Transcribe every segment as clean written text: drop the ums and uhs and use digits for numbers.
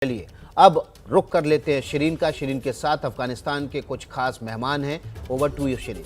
चलिए अब रुक कर लेते हैं शिरीन का। शिरीन के साथ अफगानिस्तान के कुछ खास मेहमान हैं। Over to you Shireen.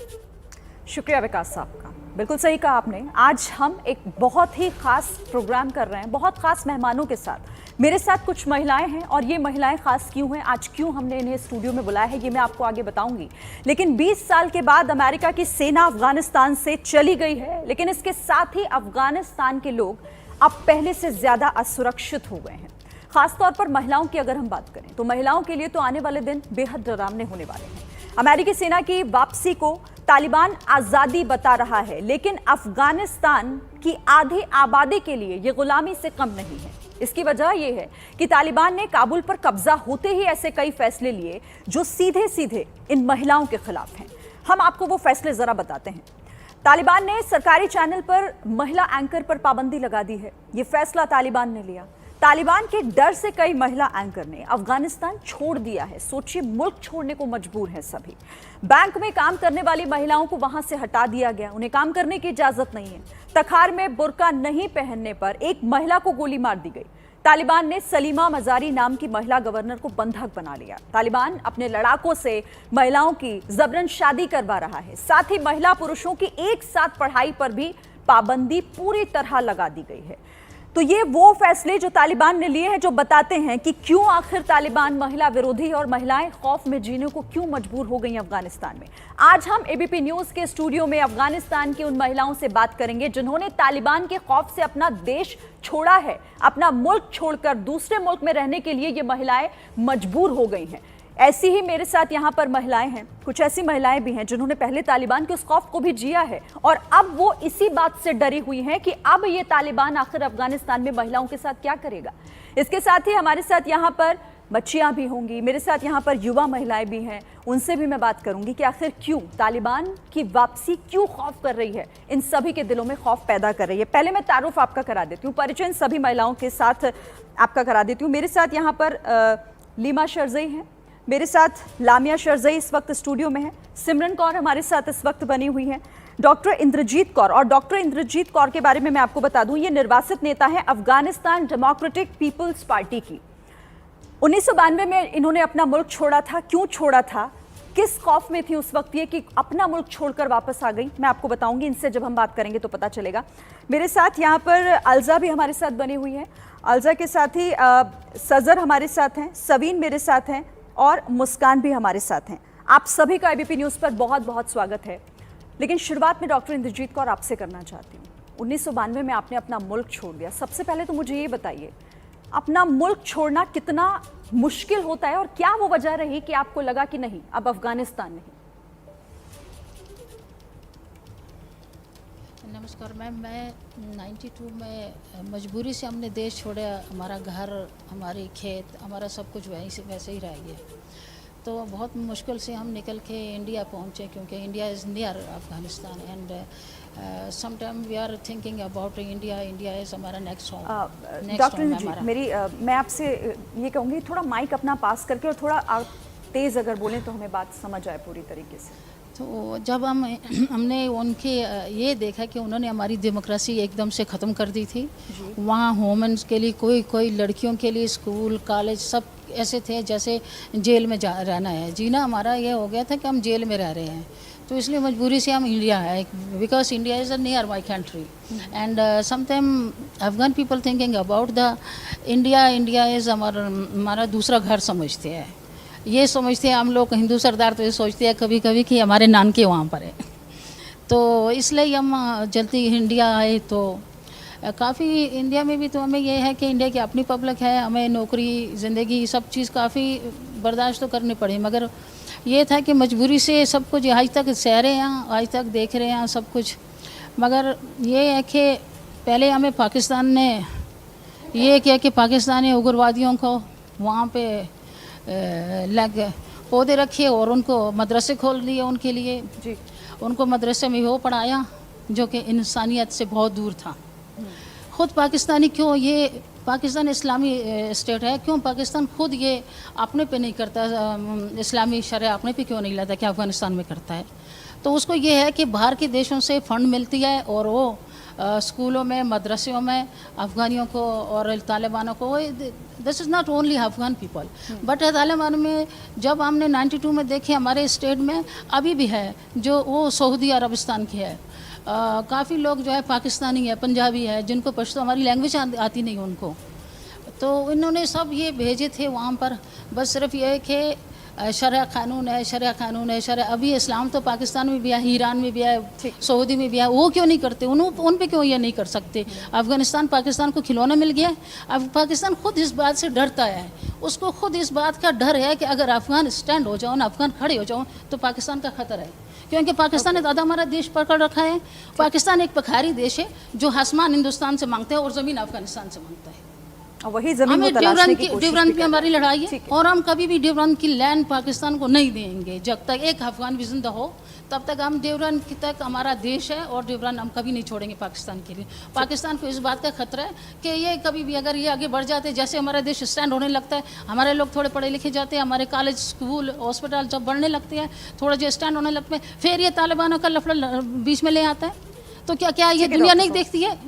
शुक्रिया विकास साहब का। बिल्कुल सही कहा आपने। आज हम एक बहुत ही खास प्रोग्राम कर रहे हैं, बहुत खास मेहमानों के साथ। मेरे साथ कुछ महिलाएं हैं और ये महिलाएं खास क्यों हैं, आज क्यों हमने इन्हें स्टूडियो में बुलाया है, ये मैं आपको आगे बताऊंगी। लेकिन 20 साल के बाद अमेरिका की सेना अफगानिस्तान से चली गई है, लेकिन इसके साथ ही अफगानिस्तान के लोग अब पहले से ज्यादा असुरक्षित हो गए हैं। खासतौर पर महिलाओं की अगर हम बात करें तो महिलाओं के लिए तो आने वाले दिन बेहद डरावने होने वाले हैं। अमेरिकी सेना की वापसी को तालिबान आजादी बता रहा है, लेकिन अफगानिस्तान की आधी आबादी के लिए यह गुलामी से कम नहीं है। इसकी वजह यह है कि तालिबान ने काबुल पर कब्जा होते ही ऐसे कई फैसले लिए जो सीधे सीधे इन महिलाओं के खिलाफ हैं। हम आपको वो फैसले जरा बताते हैं। तालिबान ने सरकारी चैनल पर महिला एंकर पर पाबंदी लगा दी है। यह फैसला तालिबान ने लिया। तालिबान के डर से कई महिला एंकर ने अफगानिस्तान छोड़ दिया है। सोचिए, मुल्क छोड़ने को मजबूर हैं सभी। बैंक में काम करने वाली महिलाओं को वहां से हटा दिया गया, उन्हें काम करने की इजाजत नहीं है। तखार में बुर्का नहीं पहनने पर एक महिला को गोली मार दी गई। तालिबान ने सलीमा मजारी नाम की महिला गवर्नर को बंधक बना लिया। तालिबान अपने लड़ाकों से महिलाओं की जबरन शादी करवा रहा है। साथ ही महिला पुरुषों की एक साथ पढ़ाई पर भी पाबंदी पूरी तरह लगा दी गई है। तो ये वो फैसले जो तालिबान ने लिए हैं, जो बताते हैं कि क्यों आखिर तालिबान महिला विरोधी और महिलाएं खौफ में जीने को क्यों मजबूर हो गई अफगानिस्तान में। आज हम एबीपी न्यूज के स्टूडियो में अफगानिस्तान की उन महिलाओं से बात करेंगे जिन्होंने तालिबान के खौफ से अपना देश छोड़ा है। अपना मुल्क छोड़कर दूसरे मुल्क में रहने के लिए ये महिलाएं मजबूर हो गई हैं। ऐसी ही मेरे साथ यहाँ पर महिलाएं हैं। कुछ ऐसी महिलाएं भी हैं जिन्होंने पहले तालिबान के उस खौफ को भी जिया है और अब वो इसी बात से डरी हुई हैं कि अब ये तालिबान आखिर अफगानिस्तान में महिलाओं के साथ क्या करेगा। इसके साथ ही हमारे साथ यहाँ पर बच्चियां भी होंगी, मेरे साथ यहाँ पर युवा महिलाएं भी हैं। उनसे भी मैं बात करूंगी कि आखिर क्यों तालिबान की वापसी क्यों खौफ कर रही है, इन सभी के दिलों में खौफ पैदा कर रही है। पहले मैं तारुफ आपका करा देती हूँ, परिचय इन सभी महिलाओं के साथ आपका करा देती हूँ। मेरे साथ यहाँ पर लीमा शर्जई हैं, मेरे साथ लामिया शर्जई इस वक्त स्टूडियो में है। सिमरन कौर हमारे साथ इस वक्त बनी हुई है। डॉक्टर इंद्रजीत कौर, और डॉक्टर इंद्रजीत कौर के बारे में मैं आपको बता दूं, ये निर्वासित नेता है अफगानिस्तान डेमोक्रेटिक पीपल्स पार्टी की। 1992 में इन्होंने अपना मुल्क छोड़ा था। क्यों छोड़ा था, किस खौफ में थी उस वक्त ये कि अपना मुल्क छोड़कर वापस आ गई, मैं आपको बताऊंगी। इनसे जब हम बात करेंगे तो पता चलेगा। मेरे साथ यहाँ पर अलजा भी हमारे साथ बनी हुई है। अलजा के साथ ही सजर हमारे साथ हैं, सवीन मेरे साथ हैं और मुस्कान भी हमारे साथ हैं। आप सभी का एबीपी न्यूज़ पर बहुत बहुत स्वागत है। लेकिन शुरुआत में डॉक्टर इंद्रजीत कौर आपसे करना चाहती हूँ। 1992 में आपने अपना मुल्क छोड़ दिया। सबसे पहले तो मुझे ये बताइए, अपना मुल्क छोड़ना कितना मुश्किल होता है और क्या वो वजह रही कि आपको लगा कि नहीं, अब अफगानिस्तान नहीं। नमस्कार मैम, मैं 92 में मजबूरी से हमने देश छोड़ा। हमारा घर, हमारी खेत, हमारा सब कुछ वहीं से वैसे ही रह गया। तो बहुत मुश्किल से हम निकल के इंडिया पहुंचे, क्योंकि India is near Afghanistan and some time we are thinking about India. India is हमारा नेक्स्ट होम। डॉक्टर मेरी मैं आपसे ये कहूँगी, थोड़ा माइक अपना पास करके और थोड़ा तेज़ अगर बोलें तो हमें बात समझ आए पूरी तरीके से। तो जब हमने उनके ये देखा कि उन्होंने हमारी डेमोक्रेसी एकदम से ख़त्म कर दी थी। वहाँ वुमेन्स के लिए कोई लड़कियों के लिए स्कूल कॉलेज सब ऐसे थे जैसे जेल में रहना है। जीना हमारा ये हो गया था कि हम जेल में रह रहे हैं। तो इसलिए मजबूरी से हम इंडिया आए, because India is a near my country and sometime Afghan people thinking about the India is हमारा दूसरा घर समझते हैं। ये समझते हैं हम लोग हिंदू सरदार, तो ये सोचते हैं कभी कभी कि हमारे नानके वहाँ पर है। तो इसलिए हम जल्दी इंडिया आए। तो काफ़ी इंडिया में भी तो हमें ये है कि इंडिया की अपनी पब्लिक है, हमें नौकरी ज़िंदगी सब चीज़ काफ़ी बर्दाश्त तो करनी पड़ी। मगर ये था कि मजबूरी से सब कुछ आज तक सह रहे हैं, आज तक देख रहे हैं सब कुछ। मगर ये है कि पहले हमें पाकिस्तान ने ये किया कि पाकिस्तानी उग्रवादियों को वहाँ पे लग पौधे रखे और उनको मदरसे खोल दिए उनके लिए जी। उनको मदरसे में वो पढ़ाया जो कि इंसानियत से बहुत दूर था। खुद पाकिस्तानी क्यों, ये पाकिस्तान इस्लामी स्टेट है, क्यों पाकिस्तान खुद ये अपने पे नहीं करता, इस्लामी शरिया अपने पे क्यों नहीं लाता कि अफ़गानिस्तान में करता है। तो उसको ये है कि बाहर के देशों से फ़ंड मिलती है और वो स्कूलों में, मदरसों में अफ़गानियों को और तालिबानों को, this is not only Afghan people but Taliban में जब हमने 92 में देखे हमारे स्टेट में अभी भी है जो वो सऊदी अरबिस्तान की है। काफ़ी लोग जो है पाकिस्तानी है, पंजाबी है, जिनको पश्तो हमारी लैंग्वेज आती नहीं उनको, तो इन्होंने सब ये भेजे थे वहाँ पर। बस सिर्फ ये है कि शरिया कानून है, शरिया कानून है, शरिया। अभी इस्लाम तो पाकिस्तान में भी है, ईरान में भी है, सऊदी में भी है, वो क्यों नहीं करते? उन पे क्यों ये नहीं कर सकते? अफ़गानिस्तान पाकिस्तान को खिलौना मिल गया। अब पाकिस्तान खुद इस बात से डरता है, उसको खुद इस बात का डर है कि अगर अफ़गान स्टैंड हो जाओ ना, अफ़गान खड़े हो जाओ तो पाकिस्तान का खतरा है, क्योंकि पाकिस्तान ने दादा हमारा देश पकड़ रखा है। पाकिस्तान एक पखारी देश है जो आसमान हिंदुस्तान से मांगता है और ज़मीन अफ़गानिस्तान से मांगता है। और वही जमीन हमें को तलाशने की कोशिश ड्यूरंट भी पे हमारी कर रहे लड़ाई हैं। है और हम कभी भी ड्यूरंट की लैंड पाकिस्तान को नहीं देंगे। जब तक एक अफगान भी जिंदा हो तब तक हम ड्यूरंट तक हमारा देश है और ड्यूरंट हम कभी नहीं छोड़ेंगे पाकिस्तान के लिए। पाकिस्तान को इस बात का खतरा है कि ये कभी भी अगर ये आगे बढ़ जाते, जैसे हमारा देश स्टैंड होने लगता है, हमारे लोग थोड़े पढ़े लिखे जाते हैं, हमारे कॉलेज, स्कूल, हॉस्पिटल जब बढ़ने लगते हैं, थोड़ा जो स्टैंड होने लगते हैं, फिर ये तालिबानों का लफड़ा बीच में ले आता है। तो क्या ये दुनिया नहीं देखती है?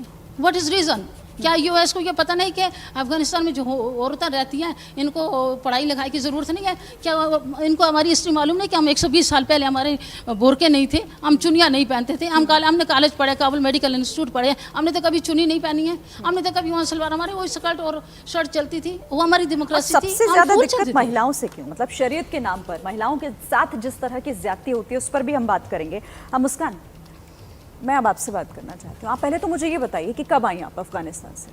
What is reason? क्या यूएस को ये पता नहीं कि अफगानिस्तान में जो औरतें रहती हैं इनको पढ़ाई लिखाई की ज़रूरत नहीं है? क्या इनको हमारी हिस्ट्री मालूम नहीं कि हम 120 साल पहले हमारे बोरके नहीं थे, हम चुनिया नहीं पहनते थे, हमने कॉलेज पढ़े, काबुल मेडिकल इंस्टीट्यूट पढ़े, हमने तो कभी चुनी नहीं पहनी है, हमने तो कभी वहाँ सलवार, हमारे वही स्कर्ट और शर्ट चलती थी, वो हमारी डेमोक्रेसी थी। सबसे ज़्यादा दिक्कत महिलाओं से क्यों? मतलब शरीयत के नाम पर महिलाओं के साथ जिस तरह की ज्यादती होती है उस पर भी हम बात करेंगे। मुस्कान, मैं अब आपसे बात करना चाहती हूँ। आप पहले तो मुझे ये बताइए कि कब आई आप अफगानिस्तान से?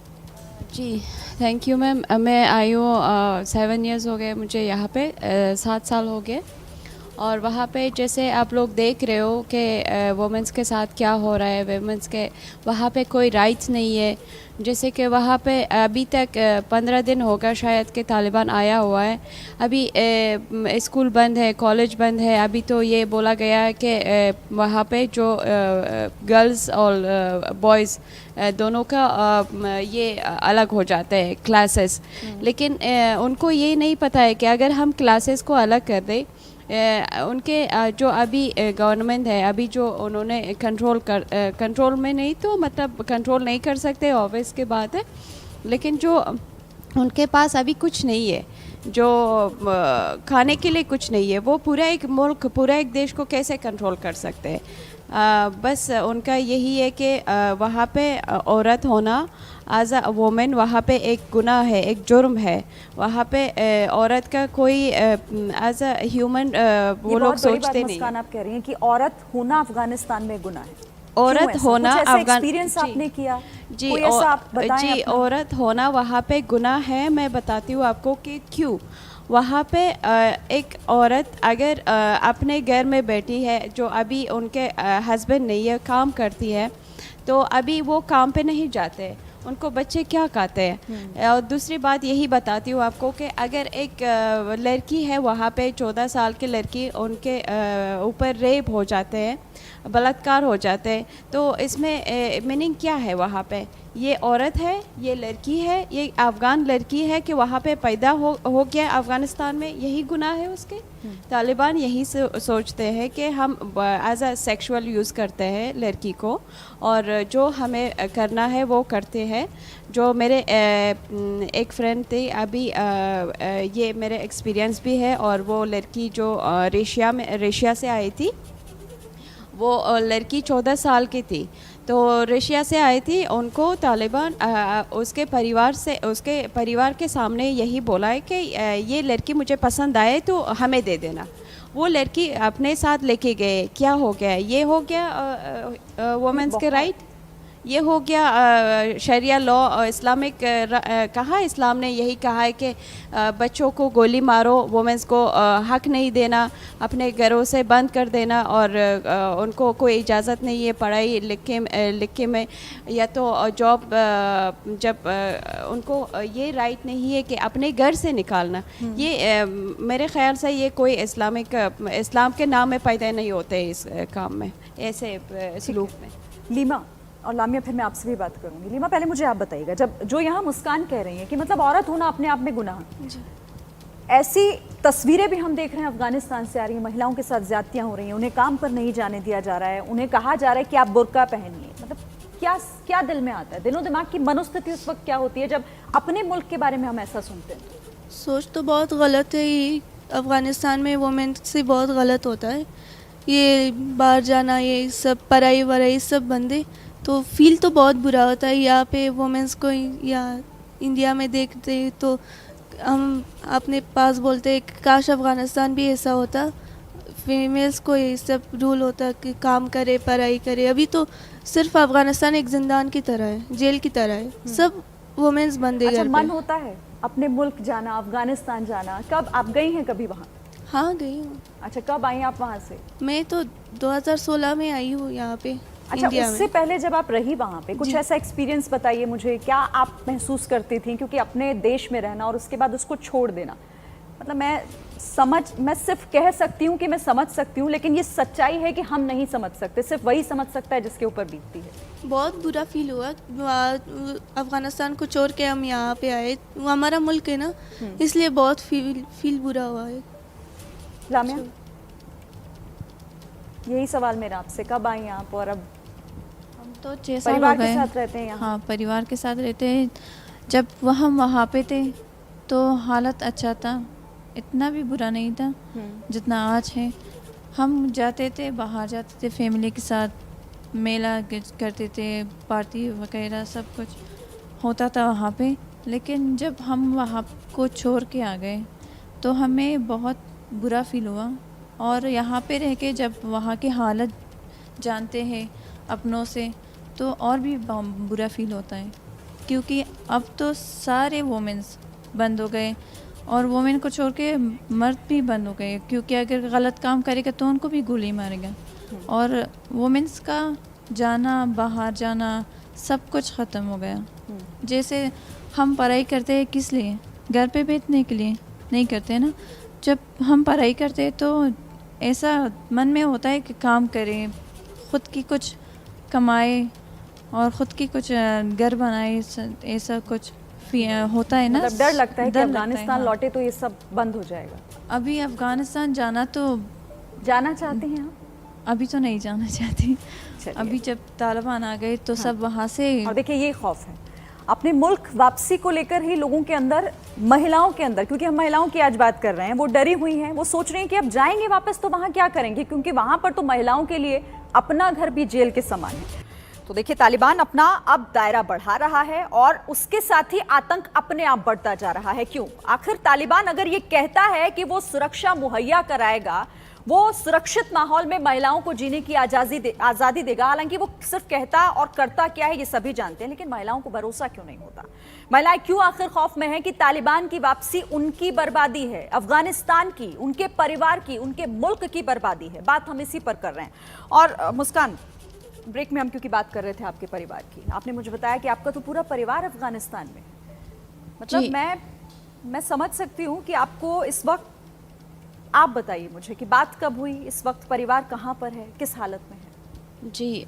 जी थैंक यू मैम। मैं आई हूँ 7 इयर्स हो गए मुझे यहाँ पे, 7 साल हो गए। और वहाँ पे जैसे आप लोग देख रहे हो कि वुमेंस के साथ क्या हो रहा है, वुमेंस के वहाँ पे कोई राइट्स नहीं है। जैसे कि वहाँ पे अभी तक 15 दिन होगा शायद कि तालिबान आया हुआ है, अभी स्कूल बंद है, कॉलेज बंद है। अभी तो ये बोला गया है कि वहाँ पे जो गर्ल्स और बॉयज़ दोनों का ये अलग हो जाते हैं क्लासेस, लेकिन उनको ये नहीं पता है कि अगर हम क्लासेस को अलग कर दें, उनके जो अभी गवर्नमेंट है, अभी जो उन्होंने कंट्रोल में नहीं, तो मतलब कंट्रोल नहीं कर सकते, ऑब्वियस की बात है, लेकिन जो उनके पास अभी कुछ नहीं है, जो खाने के लिए कुछ नहीं है, वो पूरा एक मुल्क, पूरा एक देश को कैसे कंट्रोल कर सकते हैं? बस उनका यही है कि वहाँ पे औरत होना एज अ वोमेन वहाँ पे एक गुनाह है, एक जुर्म है। वहाँ पे औरत का कोई एज अ ह्यूमन वो लोग सोचते नहीं। आप कह रही हैं कि औरत होना अफगानिस्तान में गुनाह है? औरत होना एक्सपीरियंस आपने किया? जी, कोई ऐसा आप बताएं जी अपना? औरत होना वहाँ पे गुनाह है। मैं बताती हूँ आपको कि क्यों। वहाँ पे एक औरत अगर अपने घर में बैठी है, जो अभी उनके हस्बैंड नहीं है, काम करती है, तो अभी वो काम पे नहीं जाते, उनको बच्चे क्या खाते हैं। और दूसरी बात यही बताती हूँ आपको कि अगर एक लड़की है वहाँ पे, 14 साल की लड़की, उनके ऊपर रेप हो जाते हैं, बलात्कार हो जाते हैं, तो इसमें मीनिंग क्या है? वहाँ पे ये औरत है, ये लड़की है, ये अफ़गान लड़की है कि वहाँ पे पैदा हो गया अफ़गानिस्तान में, यही गुनाह है उसके। तालिबान यही सोचते हैं कि हम एज अ सेक्सुअल यूज़ करते हैं लड़की को, और जो हमें करना है वो करते हैं। जो मेरे एक फ्रेंड थे, अभी ये मेरे एक्सपीरियंस भी है, और वो लड़की जो रशिया से आई थी, वो लड़की 14 साल की थी, तो रशिया से आई थी। उनको तालिबान उसके परिवार के सामने यही बोला है कि ये लड़की मुझे पसंद आए तो हमें दे देना। वो लड़की अपने साथ लेके गए। क्या हो गया? ये हो गया वुमेन्स के राइट, ये हो गया शरिया लॉ, इस्लामिक कहा, इस्लाम ने यही कहा है कि बच्चों को गोली मारो, वुमेंस को हक नहीं देना, अपने घरों से बंद कर देना, और उनको कोई इजाज़त नहीं है पढ़ाई लिखे में, या तो जॉब, जब उनको ये राइट नहीं है कि अपने घर से निकालना। ये मेरे ख्याल से ये कोई इस्लाम के नाम में पैदा नहीं होते इस काम में, ऐसे सलूक में। लीमा और लामिया, फिर मैं आपसे भी बात करूंगी। लीमा, पहले मुझे आप बताइएगा, जब जो यहाँ मुस्कान कह रही हैं कि मतलब औरत होना अपने आप में गुनाह, ऐसी तस्वीरें भी हम देख रहे हैं अफगानिस्तान से आ रही हैं, महिलाओं के साथ ज्यादतियां हो रही हैं, उन्हें काम पर नहीं जाने दिया जा रहा है, उन्हें कहा जा रहा है कि आप बुर्का पहनिए। मतलब क्या क्या दिल में आता है, दिलो दिमाग की मनोस्थिति उस वक्त क्या होती है जब अपने मुल्क के बारे में हम ऐसा सुनते हैं? सोच तो बहुत गलत है ये, अफ़गानिस्तान में वोमेन से बहुत गलत होता है, ये बाहर जाना, ये सब पढ़ाई वराई सब बंद है, तो फील तो बहुत बुरा होता है यहाँ पे वोमेंस को। या इंडिया में देखते तो हम अपने पास बोलते हैं काश अफ़गानिस्तान भी ऐसा होता, फीमेल्स को ये सब रूल होता कि काम करे पढ़ाई करे। अभी तो सिर्फ अफ़गानिस्तान एक जिंदान की तरह है, जेल की तरह है, सब वोमेंस बंद है अच्छा, घर मन पे। होता है अपने मुल्क जाना, अफगानिस्तान जाना? कब आप गई हैं कभी वहाँ? हाँ गई हूँ, अच्छा, कब आई आप वहाँ से? मैं तो 2016 में आई हूँ यहाँ पे अच्छा, इंडिया उससे में। पहले जब आप रही वहाँ पे, कुछ जी। ऐसा एक्सपीरियंस बताइए मुझे, क्या आप महसूस करती थी? क्योंकि अपने देश में रहना और उसके बाद उसको छोड़ देना, मतलब मैं सिर्फ कह सकती हूँ कि मैं समझ सकती हूँ, लेकिन ये सच्चाई है कि हम नहीं समझ सकते, सिर्फ वही समझ सकता है जिसके ऊपर बीतती है। बहुत बुरा फील हुआ, अफ़गानिस्तान को छोड़ के हम यहाँ पे आए, वो हमारा मुल्क है ना, इसलिए बहुत फील बुरा हुआ है। लामिया, यही सवाल मेरा आपसे, कब आई आप और अब हम तो 6 साल हो परिवार के गए। साथ रहते हैं यहाँ? हाँ, परिवार के साथ रहते हैं। जब हम वहाँ पे थे तो हालत अच्छा था, इतना भी बुरा नहीं था जितना आज है। हम जाते थे, बाहर जाते थे फैमिली के साथ, मेला करते थे, पार्टी वगैरह सब कुछ होता था वहाँ पे। लेकिन जब हम वहाँ को छोड़ के आ गए तो हमें बहुत बुरा फील हुआ, और यहाँ पे रह के जब वहाँ की हालत जानते हैं अपनों से तो और भी बुरा फील होता है, क्योंकि अब तो सारे वोमेंस बंद हो गए और वोमेन को छोड़ के मर्द भी बंद हो गए, क्योंकि अगर गलत काम करेगा तो उनको भी गोली मारेगा। और वोमेंस का जाना, बाहर जाना, सब कुछ ख़त्म हो गया। जैसे हम पढ़ाई करते हैं किस लिए? घर पे बैठने के लिए नहीं करते ना। जब हम पढ़ाई करते हैं तो ऐसा मन में होता है कि काम करें, ख़ुद की कुछ कमाए और ख़ुद की कुछ घर बनाए, ऐसा कुछ होता है ना। मतलब डर लगता है कि डर लगता है, अफगानिस्तान हाँ। लौटे तो ये सब बंद हो जाएगा। अभी अफ़गानिस्तान जाना तो जाना चाहते हैं आप? अभी तो नहीं जाना चाहती। चलिए। अभी जब तालिबान आ गए तो सब वहाँ से और देखिए, ये खौफ है अपने मुल्क वापसी को लेकर ही लोगों के अंदर, महिलाओं के अंदर, क्योंकि हम महिलाओं की आज बात कर रहे हैं, वो डरी हुई हैं, वो सोच रही हैं कि अब जाएंगे वापस तो वहाँ क्या करेंगे, क्योंकि वहाँ पर तो महिलाओं के लिए अपना घर भी जेल के समान है। तो देखिए, तालिबान अपना अब दायरा बढ़ा रहा है और उसके साथ ही आतंक अपने आप बढ़ता जा रहा है। क्यों? आखिर तालिबान अगर ये कहता है कि वो सुरक्षा मुहैया कराएगा, वो सुरक्षित माहौल में महिलाओं को जीने की आज़ादी देगा, हालांकि वो सिर्फ कहता और करता क्या है ये सभी जानते हैं, लेकिन महिलाओं को भरोसा क्यों नहीं होता? महिलाएं क्यों आखिर खौफ में हैं कि तालिबान की वापसी उनकी बर्बादी है, अफगानिस्तान की, उनके परिवार की, उनके मुल्क की बर्बादी है? बात हम इसी पर कर रहे हैं। और मुस्कान, ब्रेक में हम क्योंकि बात कर रहे थे आपके परिवार की, आपने मुझे बताया कि आपका तो पूरा परिवार अफगानिस्तान में है। मतलब मैं समझ सकती हूँ कि आपको इस वक्त, आप बताइए मुझे कि बात कब हुई, इस वक्त परिवार कहाँ पर है, किस हालत में है? जी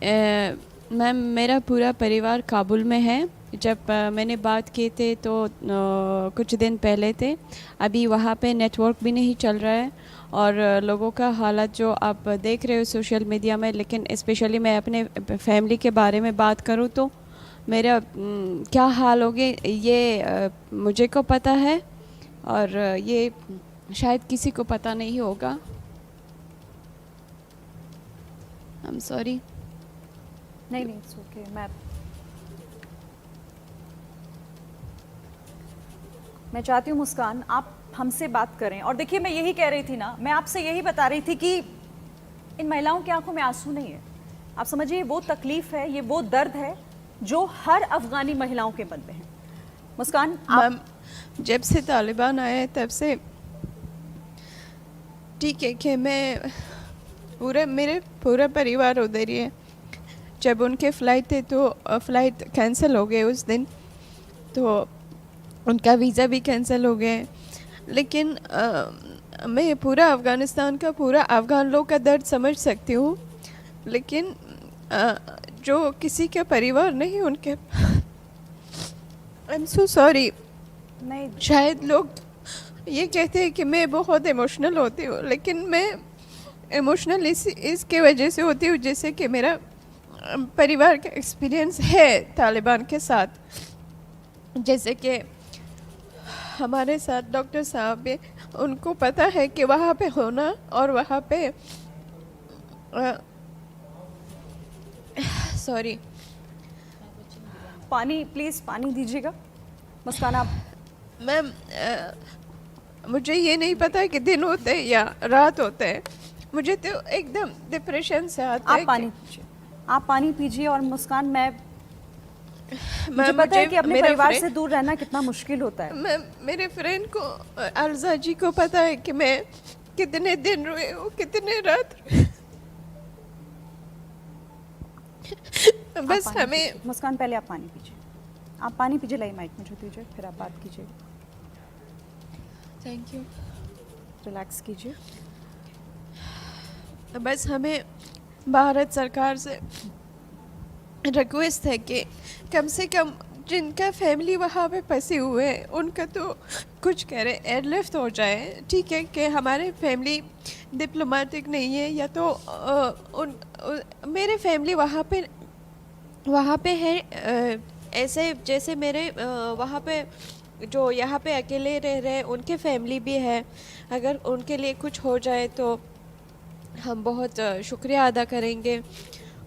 मैम, मेरा पूरा परिवार काबुल में है। जब मैंने बात किए थे तो कुछ दिन पहले थे। अभी वहाँ पे नेटवर्क भी नहीं चल रहा है और लोगों का हालत जो आप देख रहे हो सोशल मीडिया में, लेकिन स्पेशली मैं अपने फैमिली के बारे में बात करूँ तो मेरा क्या हाल हो गए ये मुझे को पता है और ये शायद किसी को पता नहीं होगा। I am sorry. नहीं, it's okay, मैं चाहती हूँ मुस्कान आप हमसे बात करें। और देखिए, मैं यही कह रही थी ना, मैं आपसे यही बता रही थी कि इन महिलाओं की आंखों में आंसू नहीं है। आप समझिए, वो तकलीफ है, ये वो दर्द है जो हर अफगानी महिलाओं के मन में है। मुस्कान, मैम, जब से तालिबान आए हैं तब से ठीक है कि मेरे पूरा परिवार उधर ही है। जब उनके फ़्लाइट थे तो फ़्लाइट कैंसिल हो गए उस दिन, तो उनका वीज़ा भी कैंसिल हो गए। लेकिन मैं पूरा अफ़गानिस्तान का, पूरा अफ़गान लोग का दर्द समझ सकती हूँ, लेकिन जो किसी का परिवार नहीं, उनके आई एम सो सॉरी। नहीं, शायद लोग ये कहते हैं कि मैं बहुत इमोशनल होती हूँ, लेकिन मैं इमोशनल इसके वजह से होती हूँ जैसे कि मेरा परिवार का एक्सपीरियंस है तालिबान के साथ, जैसे कि हमारे साथ डॉक्टर साहब है, उनको पता है कि वहाँ पे होना और वहाँ पे सॉरी पानी प्लीज, पानी दीजिएगा। मुस्कान आप मैम, मुझे ये नहीं पता कि दिन होते हैं या रात होते हैं, मुझे तो एकदम डिप्रेशन से आता है आप पानी पीजिए, आप पानी पीजिए। और मुस्कान, मैं मुझे मैम, पता है मुझे कि अपने मेरा परिवार फ्रेंड- से दूर रहना कितना मुश्किल होता है। मैं मेरे फ्रेंड को अलजा जी को पता है कि मैं कितने दिन रोए हूँ, कितने रात रोए। बस आप पानी हमें पीजिए। मुस्कान, पहले आप पानी पीजिए, आप पानी पीजिए, लाई माइक मुझे दीजिए, फिर आप बात कीजिए। Thank you. रिलैक्स कीजिए। बस हमें भारत सरकार से रिक्वेस्ट है कि कम से कम जिनका फैमिली वहाँ पे फंसे हुए हैं उनका तो कुछ करे, एयरलिफ्ट हो जाए। ठीक है कि हमारे फैमिली डिप्लोमेटिक नहीं है, या तो मेरे फैमिली वहाँ पे है, ऐसे जैसे मेरे वहाँ पे जो यहाँ पे अकेले रह रहे हैं उनके फैमिली भी है। अगर उनके लिए कुछ हो जाए तो हम बहुत शुक्रिया अदा करेंगे।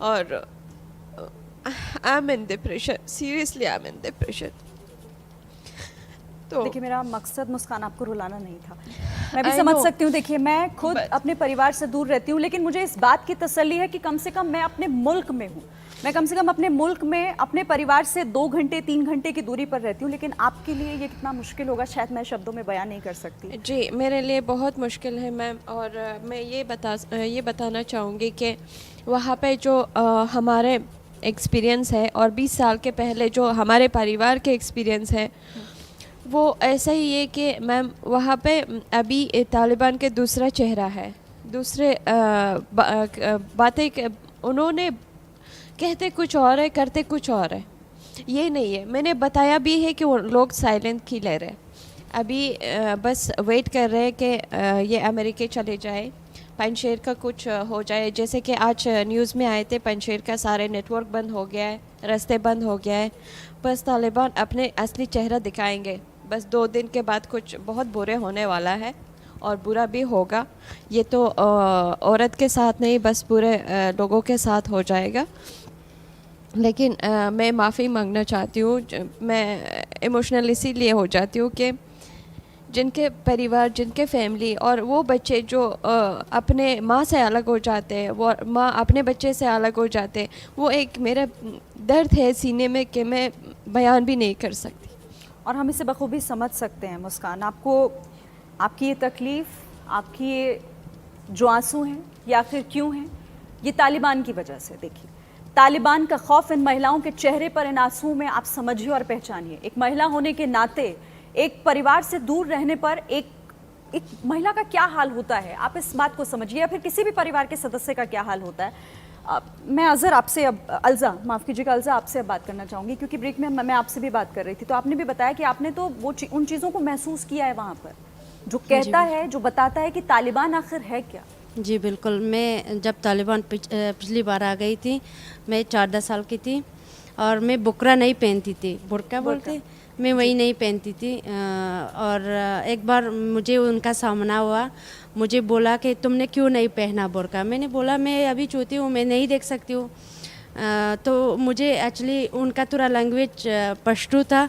और I am in depression, seriously I am in depression. तो देखिए, मेरा मकसद मुस्कान आपको रुलाना नहीं था, मैं भी I समझ know, सकती हूँ। देखिए, मैं खुद but- अपने परिवार से दूर रहती हूँ, लेकिन मुझे इस बात की तसल्ली है कि कम से कम मैं अपने मुल्क में हूँ। मैं कम से कम अपने मुल्क में अपने परिवार से 2 घंटे 3 घंटे की दूरी पर रहती हूँ। लेकिन आपके लिए ये कितना मुश्किल होगा, शायद मैं शब्दों में बयान नहीं कर सकती। जी, मेरे लिए बहुत मुश्किल है मैम। और मैं ये बताना चाहूँगी कि वहाँ पे जो हमारे एक्सपीरियंस है और 20 साल के पहले जो हमारे परिवार के एक्सपीरियंस है, वो ऐसा ही है कि मैम वहाँ पे अभी तालिबान के दूसरा चेहरा है, दूसरे बातें उन्होंने कहते कुछ और है, करते कुछ और है। ये नहीं है, मैंने बताया भी है कि वो लोग साइलेंट की ले रहे, अभी बस वेट कर रहे हैं कि ये अमेरिका चले जाए, पंजशेर का कुछ हो जाए। जैसे कि आज न्यूज़ में आए थे, पंजशेर का सारे नेटवर्क बंद हो गया है, रास्ते बंद हो गया है। बस तालिबान अपने असली चेहरा दिखाएंगे। बस 2 दिन के बाद कुछ बहुत बुरे होने वाला है और बुरा भी होगा। ये तो औरत के साथ नहीं, बस पूरे लोगों के साथ हो जाएगा। लेकिन मैं माफ़ी मांगना चाहती हूँ। मैं इमोशनल इसीलिए हो जाती हूँ कि जिनके परिवार, जिनके फैमिली और वो बच्चे जो अपने माँ से अलग हो जाते हैं, वो माँ अपने बच्चे से अलग हो जाते हैं, वो एक मेरा दर्द है सीने में कि मैं बयान भी नहीं कर सकती। और हम इसे बखूबी समझ सकते हैं मुस्कान। आपको आपकी ये तकलीफ़, आपकी ये जो आंसू हैं, ये आखिर क्यों हैं? ये तालिबान की वजह से। देखिए, तालिबान का खौफ इन महिलाओं के चेहरे पर, इन आंसुओं में आप समझिए और पहचानिए। एक महिला होने के नाते, एक परिवार से दूर रहने पर एक महिला का क्या हाल होता है, आप इस बात को समझिए, या फिर किसी भी परिवार के सदस्य का क्या हाल होता है। मैं अज़र आपसे अब, अलजा माफ़ कीजिएगा, अलजा आपसे अब बात करना चाहूँगी, क्योंकि ब्रेक में मैं आपसे भी बात कर रही थी, तो आपने भी बताया कि आपने तो उन चीज़ों को महसूस किया है वहाँ पर, जो कहता है, जो बताता है कि तालिबान आखिर है क्या। जी बिल्कुल। मैं जब तालिबान पिछली बार आ गई थी, मैं 14 साल की थी और मैं बुकरा नहीं पहनती थी, बुर्का बोलते, मैं वही नहीं पहनती थी। और एक बार मुझे उनका सामना हुआ, मुझे बोला कि तुमने क्यों नहीं पहना बुर्का। मैंने बोला मैं अभी छोटी हूँ, मैं नहीं देख सकती हूँ। तो मुझे एक्चुअली उनका थोड़ा लैंग्वेज पश्तू था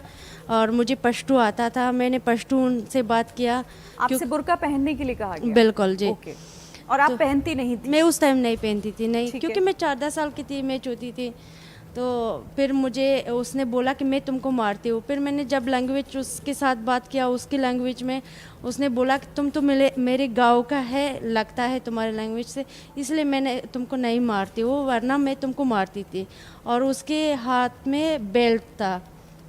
और मुझे पश्तू आता था। मैंने पश्तू उनसे बात किया। आपसे बुर्का पहनने के लिए कहा गया? बिल्कुल जी। ओके। और आप पहनती नहीं थी? मैं उस टाइम नहीं पहनती थी, नहीं, ठीक क्योंकि है। मैं 14 साल की थी, मैं छोटी थी। तो फिर मुझे उसने बोला कि मैं तुमको मारती हूँ। फिर मैंने जब लैंग्वेज उसके साथ बात किया, उसकी लैंग्वेज में, उसने बोला कि तुम तो मेरे गांव का है, लगता है तुम्हारे लैंग्वेज से, इसलिए मैंने तुमको नहीं मारती हूँ, वरना मैं तुमको मारती थी। और उसके हाथ में बेल्ट था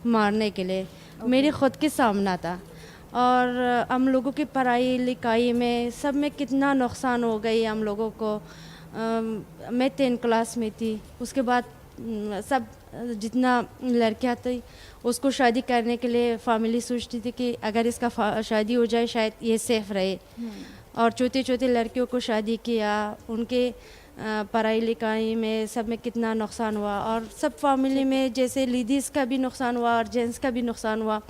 मारने के लिए, मेरे खुद के सामना था। और हम लोगों की पढ़ाई लिखाई में सब में कितना नुकसान हो गई हम लोगों को। मैं 10 क्लास में थी, उसके बाद सब जितना लड़कियां थी उसको शादी करने के लिए फैमिली सोचती थी कि अगर इसका शादी हो जाए शायद ये सेफ रहे। और छोटी छोटी लड़कियों को शादी किया, उनके पढ़ाई लिखाई में सब में कितना नुकसान हुआ, और सब फैमिली में जैसे लेडीज़ का भी नुकसान हुआ और जेंट्स का भी नुकसान हुआ।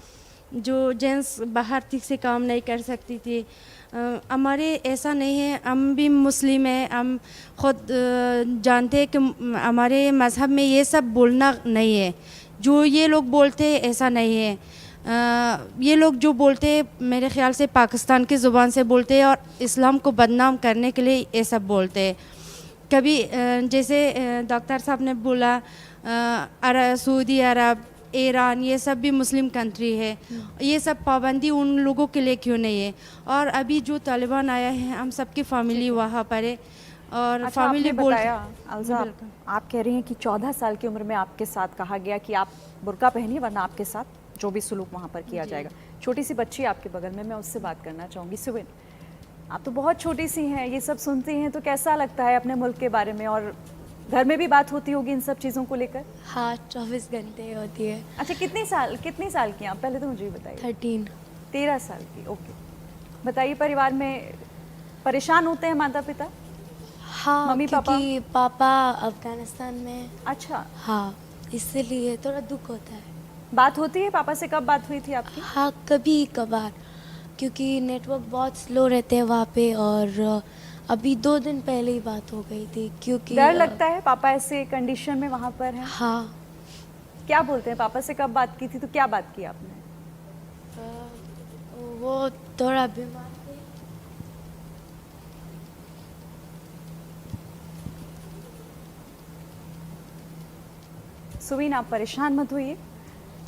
जो जेंट्स बाहर ठीक से काम नहीं कर सकती थी। हमारे ऐसा नहीं है, हम भी मुस्लिम हैं, हम खुद जानते हैं कि हमारे मज़हब में ये सब बोलना नहीं है। जो ये लोग बोलते हैं ऐसा नहीं है। ये लोग जो बोलते हैं मेरे ख्याल से पाकिस्तान की ज़ुबान से बोलते हैं और इस्लाम को बदनाम करने के लिए ये सब बोलते हैं। कभी जैसे डॉक्टर साहब ने बोला सऊदी अरब, ईरान, ये सब भी मुस्लिम कंट्री है, ये सब पाबंदी उन लोगों के लिए क्यों नहीं है? और अभी जो तालिबान आया है, हम सबकी फैमिली वहाँ पर है और अच्छा, फैमिली आपने बोल बताया अलजा, आप कह रही हैं कि 14 साल की उम्र में आपके साथ कहा गया कि आप बुर्का पहनिए वरना आपके साथ जो भी सुलूक वहाँ पर किया जाएगा। छोटी सी बच्ची आपके बगल में, मैं उससे बात करना चाहूँगी। सुविन, आप तो बहुत छोटी सी हैं, ये सब सुनती हैं तो कैसा लगता है अपने मुल्क के बारे में? और घर में भी बात होती होगी इन सब चीज़ों को लेकर? हाँ, 24 घंटे होती है। अच्छा, कितनी साल की हैं आप? पहले तो मुझे बताइए। 13 साल की, ओके। बताइए, परिवार में परेशान होते हैं माता पिता? हाँ, मम्मी क्योंकि पापा अफगानिस्तान में। अच्छा, हाँ, इसलिए थोड़ा दुख होता है। बात होती है पापा से? कब बात हुई थी आपकी? हाँ, कभी कभार, क्योंकि नेटवर्क बहुत स्लो रहते हैं वहाँ पे, और अभी 2 दिन पहले ही बात हो गई थी। क्योंकि डर लगता है पापा ऐसे कंडीशन में वहाँ पर हैं? हाँ। क्या बोलते हैं? पापा से कब बात की थी तो क्या बात की आपने? वो थोड़ा बीमार थे। सुवीन, आप परेशान मत होइए,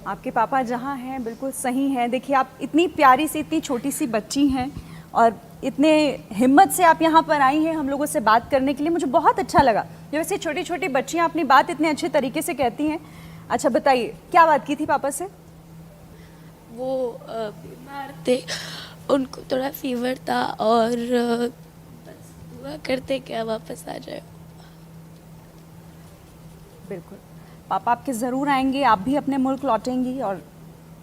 आपके पापा जहाँ हैं बिल्कुल सही हैं। देखिए, आप इतनी प्यारी सी, इतनी छोटी सी बच्ची हैं और इतने हिम्मत से आप यहाँ पर आई हैं हम लोगों से बात करने के लिए। मुझे बहुत अच्छा लगा। जैसे छोटी छोटी बच्चियाँ अपनी बात इतने अच्छे तरीके से कहती हैं। अच्छा, बताइए क्या बात की थी पापा से? वो बीमार थे, उनको थोड़ा फीवर था, और बस दुआ करते क्या वापस आ जाए। बिल्कुल, पापा आपके ज़रूर आएंगे, आप भी अपने मुल्क लौटेंगी और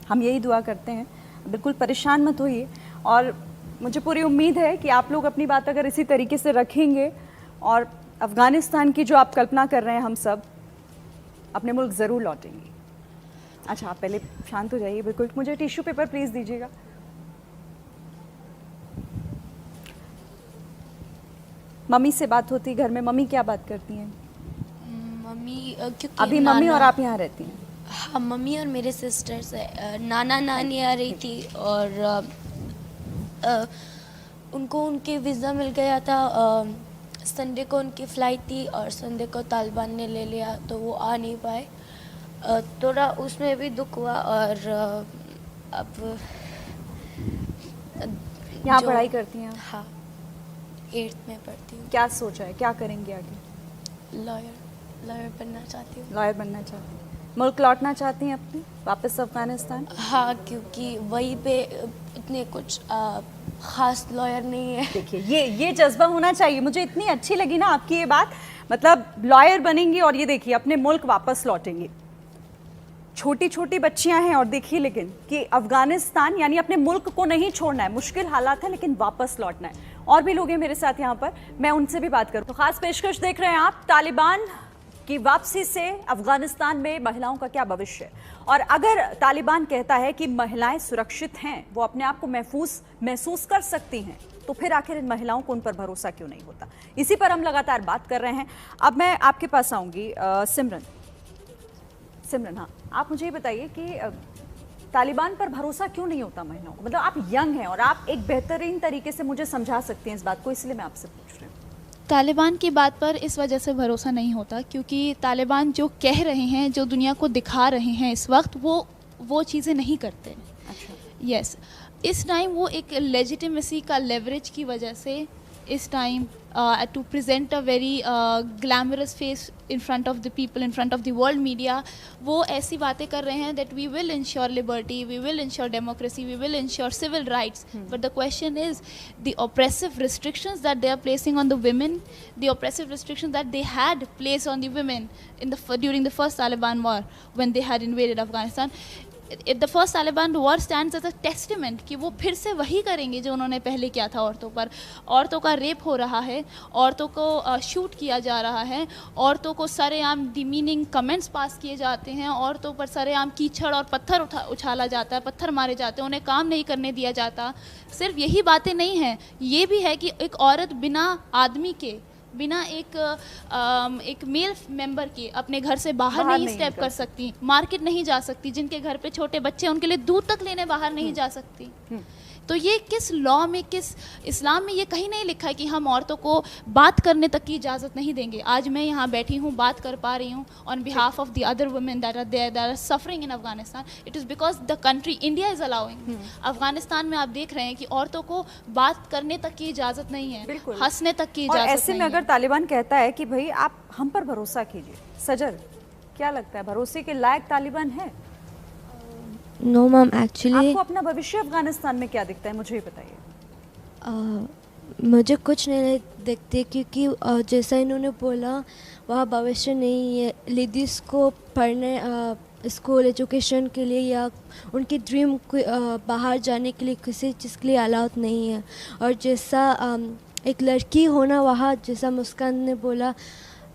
हम यही दुआ करते हैं। बिल्कुल परेशान मत होइए, और मुझे पूरी उम्मीद है कि आप लोग अपनी बात अगर इसी तरीके से रखेंगे और अफ़गानिस्तान की जो आप कल्पना कर रहे हैं, हम सब अपने मुल्क ज़रूर लौटेंगे। अच्छा, आप पहले शांत हो जाइए। बिल्कुल, मुझे टिश्यू पेपर प्लीज़ दीजिएगा। मम्मी से बात होती घर में? मम्मी क्या बात करती हैं? मम्मी क्योंकि अभी मम्मी और आप यहाँ रहती हैं? हाँ, मम्मी और मेरे सिस्टर्स है। नाना नानी आ रही थी, और उनको उनके वीज़ा मिल गया था। संडे को उनकी फ़्लाइट थी और संडे को तालिबान ने ले लिया, तो वो आ नहीं पाए। थोड़ा उसमें भी दुख हुआ। और अब यहाँ पढ़ाई करती हैं? हाँ, 8th में पढ़ती हूँ। क्या सोचा है, क्या करेंगे आगे? लॉयर बनना चाहती हूँ। लॉयर बनना चाहती हैं? मुल्क लौटना चाहती हैं अपने वापस अफगानिस्तान? हाँ, क्योंकि वहीं पे इतने कुछ ख़ास लॉयर नहीं है। देखिए, ये जज्बा होना चाहिए। मुझे इतनी अच्छी लगी ना आपकी ये बात, मतलब लॉयर बनेंगी और ये देखिए अपने मुल्क वापस लौटेंगी। छोटी छोटी बच्चियां हैं और देखिए, लेकिन कि अफगानिस्तान यानी अपने मुल्क को नहीं छोड़ना है। मुश्किल हालात है लेकिन वापस लौटना है। और भी लोग हैं मेरे साथ यहाँ पर, मैं उनसे भी बात करूँ। तो खास पेशकश देख रहे हैं आप, तालिबान की वापसी से अफगानिस्तान में महिलाओं का क्या भविष्य है। और अगर तालिबान कहता है कि महिलाएं सुरक्षित हैं, वो अपने आप को महसूस कर सकती हैं, तो फिर आखिर इन महिलाओं को उन पर भरोसा क्यों नहीं होता? इसी पर हम लगातार बात कर रहे हैं। अब मैं आपके पास आऊँगी सिमरन, हाँ, आप मुझे ये बताइए कि तालिबान पर भरोसा क्यों नहीं होता महिलाओं को? मतलब आप यंग हैं और आप एक बेहतरीन तरीके से मुझे समझा सकते हैं इस बात को, इसलिए मैं आपसे पूछ रही हूँ। तालिबान की बात पर इस वजह से भरोसा नहीं होता क्योंकि तालिबान जो कह रहे हैं, जो दुनिया को दिखा रहे हैं इस वक्त, वो चीज़ें नहीं करते। अच्छा, यस, इस टाइम वो एक लेजिटिमेसी का लेवरेज की वजह से इस time to present a very glamorous face in front of the people, in front of the world media, वो ऐसी बातें कर रहे हैं that we will ensure liberty, we will ensure democracy, we will ensure civil rights. But the question is the oppressive restrictions that they are placing on the women, the oppressive restrictions that they had placed on the women in during the first Taliban war when they had invaded Afghanistan. The first Taliban war stands as a testament कि वो फिर से वही करेंगे जो उन्होंने पहले किया था औरतों पर। औरतों का रेप हो रहा है, औरतों को शूट किया जा रहा है, औरतों को सरेआम डिमीनिंग कमेंट्स पास किए जाते हैं, औरतों पर सरेआम कीचड़ और पत्थर उछाला जाता है, पत्थर मारे जाते हैं, उन्हें काम नहीं करने दिया जाता। सिर्फ यही बातें नहीं हैं, ये भी है कि एक औरत बिना आदमी के, बिना एक मेल मेंबर के अपने घर से बाहर नहीं स्टेप कर सकती, मार्केट नहीं जा सकती, जिनके घर पे छोटे बच्चे हैं उनके लिए दूध तक लेने बाहर नहीं जा सकती। तो ये किस लॉ में, किस इस्लाम में ये कहीं नहीं लिखा है कि हम औरतों को बात करने तक की इजाज़त नहीं देंगे। आज मैं यहाँ बैठी हूँ, बात कर पा रही हूँ on behalf of the other women that are there, that are suffering in Afghanistan. It is because the country India is allowing. Afghanistan में आप देख रहे हैं कि औरतों को बात करने तक की इजाज़त नहीं है, हंसने तक की और इजाज़त ऐसे में नहीं अगर है। तालिबान कहता है कि भाई आप हम पर भरोसा कीजिए, सजल क्या लगता है, भरोसे के लायक तालिबान है? नो मैम, एक्चुअली आपको अपना भविष्य अफगानिस्तान में क्या दिखता है, मुझे ही बताइए। मुझे कुछ नहीं दिखते, क्योंकि जैसा इन्होंने बोला वहाँ भविष्य नहीं है। लेडीज़ को पढ़ने, स्कूल एजुकेशन के लिए या उनकी ड्रीम को बाहर जाने के लिए किसी चीज़ के लिए अलाउड नहीं है। और जैसा एक लड़की होना वहाँ, जैसा मुस्कान ने बोला,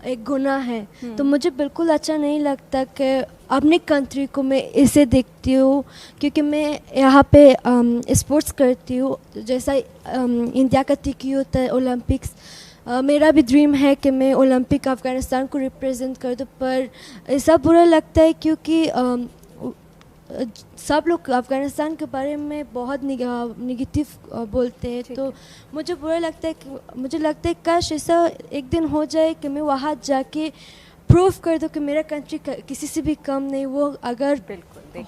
एक गुनाह है। तो मुझे बिल्कुल अच्छा नहीं लगता कि अपनी कंट्री को मैं इसे देखती हूँ, क्योंकि मैं यहाँ पे स्पोर्ट्स करती हूँ। जैसा इंडिया का टिकी होता है ओलंपिक्स, मेरा भी ड्रीम है कि मैं ओलंपिक अफ़गानिस्तान को रिप्रेजेंट कर दूँ, पर ऐसा बुरा लगता है क्योंकि सब लोग अफ़गानिस्तान के बारे में बहुत निगेटिव बोलते हैं। तो मुझे बुरा लगता है कि मुझे लगता है काश ऐसा एक दिन हो जाए कि मैं वहाँ जाके प्रूव कर दूँ कि मेरा कंट्री किसी से भी कम नहीं। वो अगर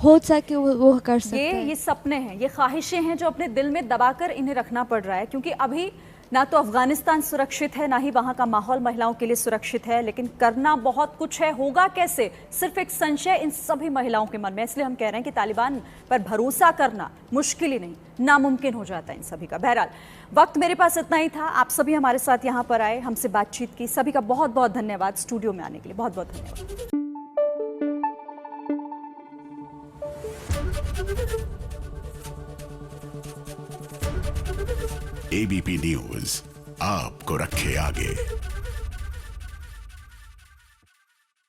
हो सके वो कर सकते हैं। ये सपने हैं, ये ख्वाहिशें हैं जो अपने दिल में दबाकर इन्हें रखना पड़ रहा है, क्योंकि अभी ना तो अफगानिस्तान सुरक्षित है, ना ही वहाँ का माहौल महिलाओं के लिए सुरक्षित है। लेकिन करना बहुत कुछ है, होगा कैसे, सिर्फ एक संशय इन सभी महिलाओं के मन में। इसलिए हम कह रहे हैं कि तालिबान पर भरोसा करना मुश्किल ही नहीं, नामुमकिन हो जाता है इन सभी का। बहरहाल वक्त मेरे पास इतना ही था। आप सभी हमारे साथ यहाँ पर आए, हमसे बातचीत की, सभी का बहुत बहुत धन्यवाद। स्टूडियो में आने के लिए बहुत बहुत धन्यवाद। एबीपी न्यूज़ आपको रखे आगे।